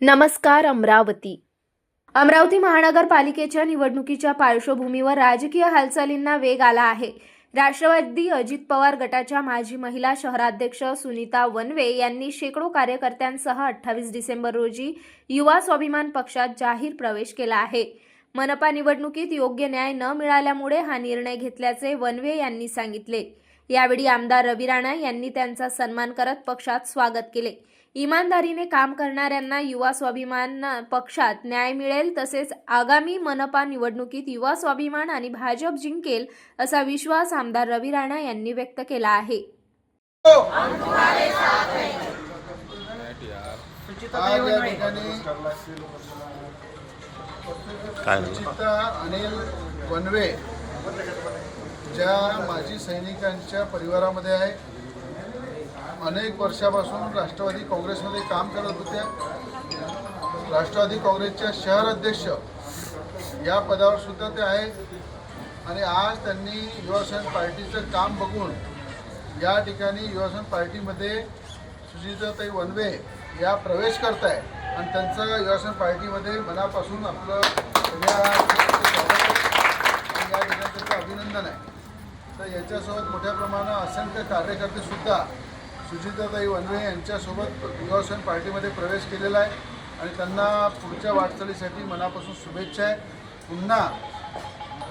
नमस्कार अमरावती महानगरपालिकेच्या निवडणुकीच्या पार्श्वभूमीवर राजकीय हालचालींना वेग आला आहे। राष्ट्रवादी अजित पवार गटाच्या माजी महिला शहराध्यक्ष सुनीता वनवे यांनी शेकडो कार्यकर्त्यांसह 28 डिसेंबर रोजी युवा स्वाभिमान पक्षात जाहीर प्रवेश केला आहे। मनपा निवडणुकीत योग्य न्याय न मिळाल्यामुळे हा निर्णय घेतल्याचे वनवे यांनी सांगितले। यावेळी आमदार रवी राणा यांनी त्यांचा सन्मान करत पक्षात स्वागत केले। इमानदारीने काम करणाऱ्यांना युवा स्वाभिमान पक्षात न्याय मिळेल, तसेच आगामी मनपा निवडणुकीत युवा स्वाभिमान आणि भाजप जिंकेल असा विश्वास आमदार रवी राणा यांनी व्यक्त केला आहे। अनिल वनवे ज्या माजी सैनिकांच्या परिवारामध्ये आहे, अनेक वर्षापासून राष्ट्रवादी काँग्रेसमध्ये काम करत होत्या। राष्ट्रवादी काँग्रेसच्या शहर अध्यक्ष या पदावर सुद्धा ते आहेत आणि आज त्यांनी युवासेना पार्टीचं काम बघून या ठिकाणी युवासेना पार्टीमध्ये सुनीताताई वनवे या प्रवेश करत आहे आणि त्यांचं युवासेना पार्टीमध्ये मनापासून आपलं या ठिकाणी त्यांचं अभिनंदन आहे। तर याच्यासोबत मोठ्या प्रमाणात असंख्य कार्यकर्ते सुद्धा सुनीताताई वनवे यांच्यासोबत युवासेना पार्टीमध्ये प्रवेश केलेला आहे आणि त्यांना पुढच्या वाटचालीसाठी मनापासून शुभेच्छा आहे। पुन्हा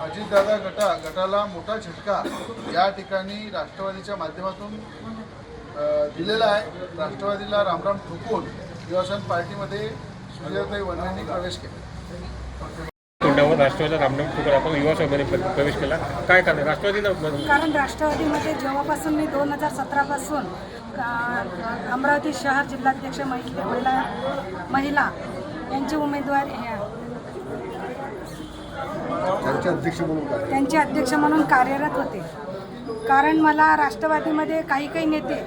अजितदादा गटाला मोठा झटका या ठिकाणी राष्ट्रवादीच्या माध्यमातून दिलेला आहे। राष्ट्रवादीला रामराम ठोकून युवासेना पार्टीमध्ये सुनीताताई वनवेंनी प्रवेश केला। राष्ट्रवादीला रामराम ठोकून आपण युवा स्वाभिमानात प्रवेश केला, काय कारण राष्ट्रवादीनं? कारण राष्ट्रवादीमध्ये जेव्हापासून मी 2017 पासून अमरावती शहर जिल्हाध्यक्ष महिला यांची उमेदवारी त्यांचे अध्यक्ष म्हणून कार्यरत होते। कारण मला राष्ट्रवादीमध्ये काही नेते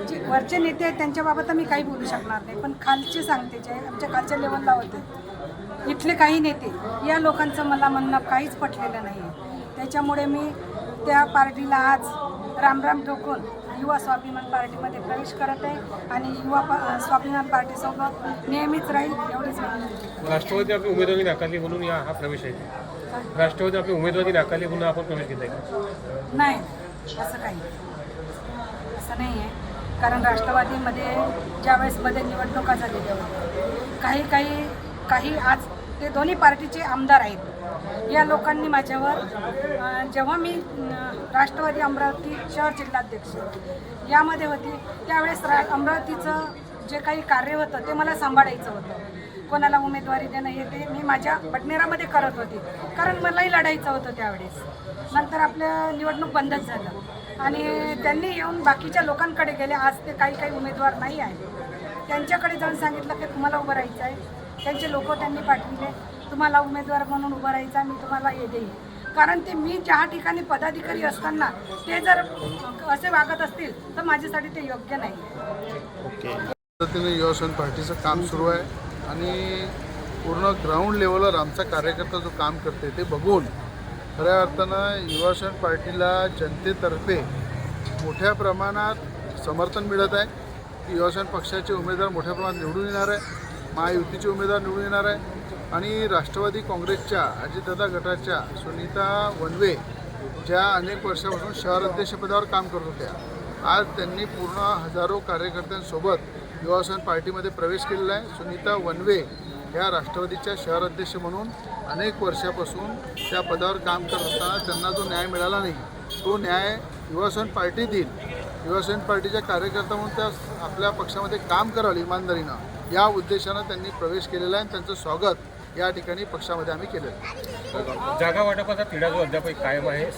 जे वरचे नेते आहेत त्यांच्याबाबत मी काही बोलू शकणार नाही, पण खालचे सांगते जे आमच्या खालच्या लेवलला होते इथले काही नेते, या लोकांचं मला म्हणणं काहीच पटलेलं नाही आहे। त्याच्यामुळे मी त्या पार्टीला आज रामराम ठोकून युवा स्वाभिमान पार्टीमध्ये प्रवेश करत आहे आणि युवा स्वाभिमान पार्टीसोबत नेहमीच राहील एवढीच विनंती। राष्ट्रवादी आपली उमेदवारी नाकारली म्हणून हा प्रवेश आहे? राष्ट्रवादी आपली उमेदवारी नाकारली म्हणून आपण प्रवेश घेत आहे? नाही, असं नाही आहे। कारण राष्ट्रवादीमध्ये ज्यावेळेस निवडणुका झालेल्या होत्या, काही आज ते दोन्ही पार्टीचे आमदार आहेत। या लोकांनी माझ्यावर जेव्हा मी राष्ट्रवादी अमरावती शहर जिल्हाध्यक्ष यामध्ये होती त्यावेळेस अमरावतीचं जे काही कार्य होतं ते मला सांभाळायचं होतं। कोणाला उमेदवारी देणं हे ते मी माझ्या बडनेरामध्ये करत होती, कारण मलाही लढायचं होतं त्यावेळेस। नंतर आपलं निवडणूक बंदच झालं आणि त्यांनी येऊन बाकीच्या लोकांकडे गेले। आज ते काही उमेदवार नाही आहेत, त्यांच्याकडे जाऊन सांगितलं की तुम्हाला उभं राहायचं आहे। त्यांचे लोक त्यांनी पाठविले, तुम्हाला उमेदवार म्हणून उभं राहायचा, मी तुम्हाला हे देईन। कारण ते मी ज्या ठिकाणी पदाधिकारी असताना ते जर असे वागत असतील तर माझ्यासाठी ते योग्य नाही। पद्धतीने युवासेना पार्टीचं काम सुरू आहे आणि पूर्ण ग्राउंड लेवलवर आमचा कार्यकर्ता जो काम करते ते बघून खऱ्या अर्थानं युवासेना पार्टीला जनतेतर्फे मोठ्या प्रमाणात समर्थन मिळत आहे। युवासेना पक्षाचे उमेदवार मोठ्या प्रमाणात निवडून येणार आहे, महायुतीचे उमेदवार निवडून येणार आहे आणि राष्ट्रवादी काँग्रेसच्या अजितदादा गटाच्या सुनीता वनवे ज्या अनेक वर्षापासून शहर अध्यक्षपदावर काम करत होत्या, आज त्यांनी पूर्ण हजारो कार्यकर्त्यांसोबत युवासेना पार्टीमध्ये प्रवेश केलेला आहे। सुनीता वनवे ह्या राष्ट्रवादीच्या शहर अध्यक्ष म्हणून अनेक वर्षापासून त्या पदावर काम करत असताना त्यांना जो न्याय मिळाला नाही तो न्याय युवासेना पार्टी देईल। युवासेना पार्टीच्या कार्यकर्ता म्हणून त्या आपल्या पक्षामध्ये काम कराल इमानदारीनं, या उद्देशानं त्यांनी प्रवेश केलेला आहे आणि त्यांचं स्वागत या ठिकाणी पक्षामध्ये आम्ही केलेलं आहे। जागा वाटपाचा तिढा जो अद्याप कायम आहे,